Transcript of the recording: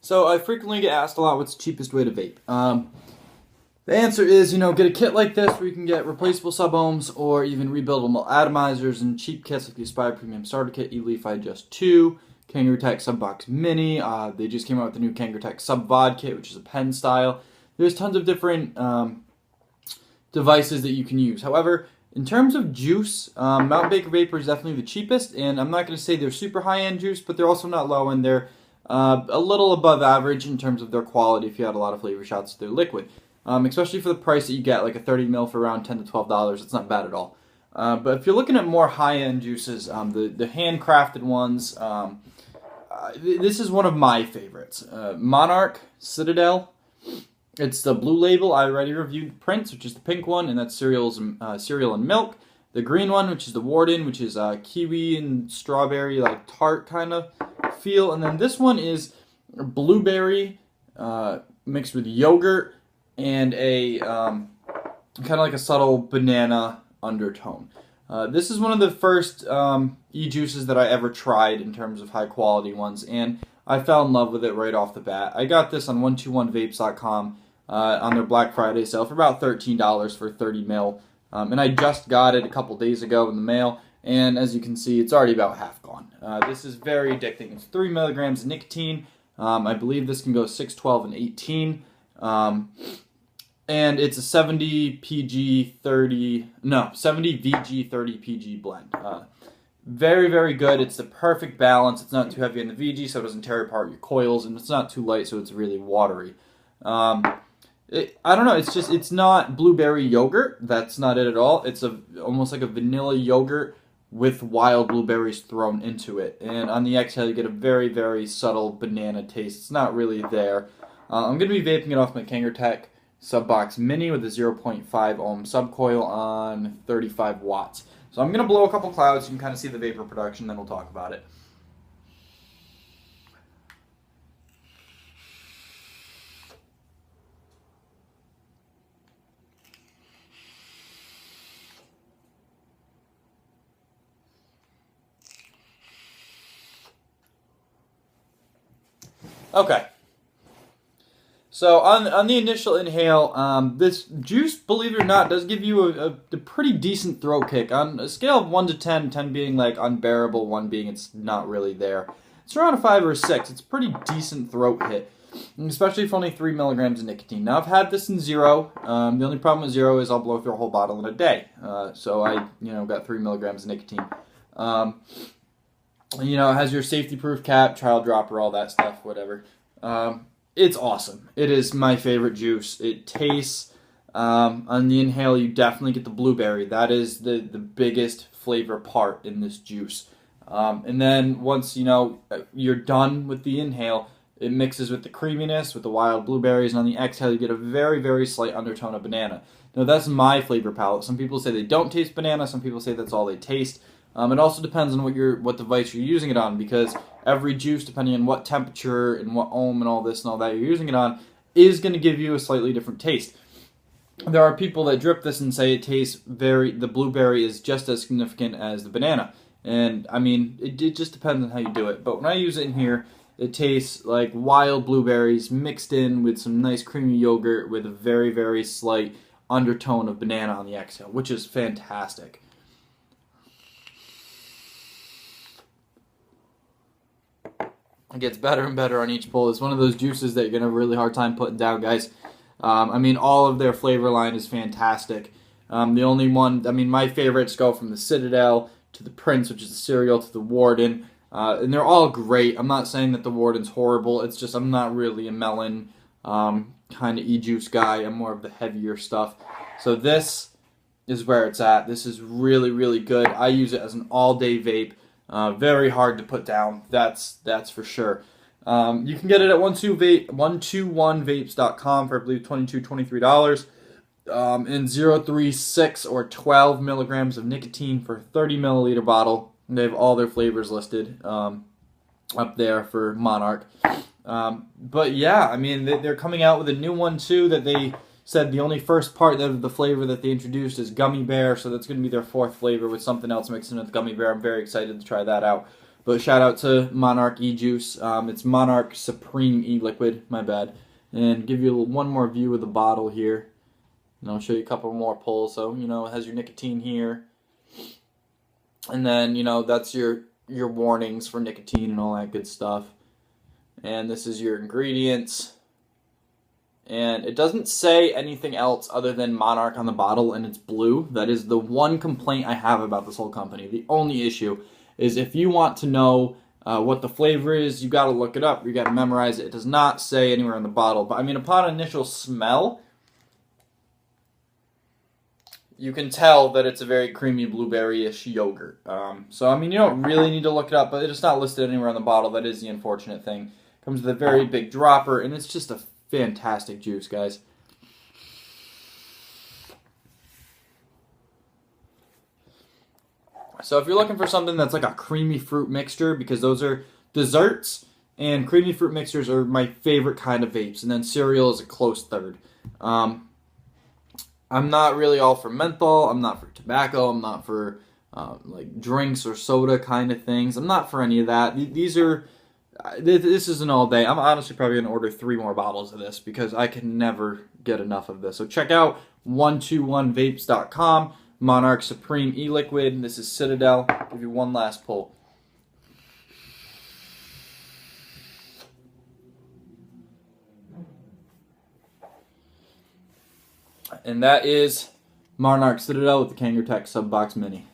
So I frequently get asked a lot, what's the cheapest way to vape? The answer is, get a kit like this where you can get replaceable sub-ohms or even rebuildable atomizers and cheap kits like the Aspire Premium Starter Kit, eLeaf Just 2, Kangaroo Tech Subbox Mini. They just came out with the new Kangaroo Tech Sub-Vod Kit, which is a pen style. There's tons of different devices that you can use. However, in terms of juice, Mount Baker Vapor is definitely the cheapest, and I'm not going to say they're super high-end juice, but they're also not low-end. They're a little above average in terms of their quality if you had a lot of flavor shots to their liquid. Especially for the price that you get, like a 30 ml for around $10 to $12, it's not bad at all. But if you're looking at more high-end juices, the handcrafted ones, this is one of my favorites. Monarch, Citadel. It's the blue label. I already reviewed Prince, which is the pink one, and that's cereal and milk. The green one, which is the Warden, which is kiwi and strawberry, like tart kind of feel. And then this one is blueberry mixed with yogurt and a kind of like a subtle banana undertone. This is one of the first e-juices that I ever tried in terms of high quality ones, and I fell in love with it right off the bat. I got this on 121vapes.com on their Black Friday sale for about $13 for 30 ml, and I just got it a couple days ago in the mail, and as you can see, it's already about half gone. This is very addicting. It's 3 milligrams of nicotine. I believe this can go 6, 12, and 18. And it's a 70 VG 30 PG blend. Very, very good. It's the perfect balance. It's not too heavy on the VG, so it doesn't tear apart your coils, and it's not too light, so it's really watery. I don't know. It's not blueberry yogurt. That's not it at all. It's almost like a vanilla yogurt with wild blueberries thrown into it. And on the exhale, you get a very, very subtle banana taste. It's not really there. I'm going to be vaping it off my Kangaroo Tech Subbox Mini with a 0.5 ohm subcoil on 35 watts. So I'm going to blow a couple clouds so you can kind of see the vapor production, then we'll talk about it. Okay. So on the initial inhale, this juice, believe it or not, does give you a pretty decent throat kick. On a scale of 1 to 10, 10 being like unbearable, 1 being it's not really there. It's around a 5 or a 6. It's a pretty decent throat hit, especially for only 3 milligrams of nicotine. Now, I've had this in 0. The only problem with 0 is I'll blow through a whole bottle in a day. So I, got 3 milligrams of nicotine. It has your safety-proof cap, trial dropper, all that stuff, whatever. It's awesome. It is my favorite juice. It tastes, on the inhale, you definitely get the blueberry. That is the biggest flavor part in this juice. And then once, you're done with the inhale, it mixes with the creaminess, with the wild blueberries, and on the exhale, you get a very, very slight undertone of banana. Now, that's my flavor palette. Some people say they don't taste banana. Some people say that's all they taste. It also depends on what device you're using it on, because every juice, depending on what temperature and what ohm and all this and all that you're using it on, is going to give you a slightly different taste. There are people that drip this and say the blueberry is just as significant as the banana. And, it just depends on how you do it. But when I use it in here, it tastes like wild blueberries mixed in with some nice creamy yogurt with a very, very slight undertone of banana on the exhale, which is fantastic. It gets better and better on each pull. It's one of those juices that you're going to have a really hard time putting down, guys. All of their flavor line is fantastic. The only one, my favorites go from the Citadel to the Prince, which is the cereal, to the Warden. And they're all great. I'm not saying that the Warden's horrible. It's just I'm not really a melon kind of e-juice guy. I'm more of the heavier stuff. So this is where it's at. This is really, really good. I use it as an all-day vape. Very hard to put down, that's for sure. You can get it at 121vapes.com for I believe $22, $23. And 0.36 or 12 milligrams of nicotine for a 30 milliliter bottle. They have all their flavors listed up there for Monarch. But yeah, they're coming out with a new one too that they said the only first part of the flavor that they introduced is gummy bear, so that's going to be their 4th flavor with something else mixed in with gummy bear. I'm very excited to try that out. But shout out to Monarch e-juice. It's Monarch Supreme e-liquid, my bad. And give you one more view of the bottle here. And I'll show you a couple more pulls. So, you know, it has your nicotine here. And then, you know, that's your warnings for nicotine and all that good stuff. And this is your ingredients. And it doesn't say anything else other than Monarch on the bottle, and it's blue. That is the one complaint I have about this whole company. The only issue is if you want to know what the flavor is, you got to look it up. You got to memorize it. It does not say anywhere on the bottle. But I mean, upon initial smell, you can tell that it's a very creamy blueberry-ish yogurt. So I mean, you don't really need to look it up, but it's not listed anywhere on the bottle. That is the unfortunate thing. It comes with a very big dropper, and it's just a fantastic juice, guys. So if you're looking for something that's like a creamy fruit mixture, because those are desserts, and creamy fruit mixtures are my favorite kind of vapes, and then cereal is a close third. I'm not really all for menthol. I'm not for tobacco. I'm not for like drinks or soda kind of things. I'm not for any of that. This is an all day. I'm honestly probably going to order 3 more bottles of this because I can never get enough of this. So check out 121vapes.com, Monarch Supreme e-liquid. This is Citadel. I'll give you one last pull. And that is Monarch Citadel with the Kangaroo Tech Subbox Mini.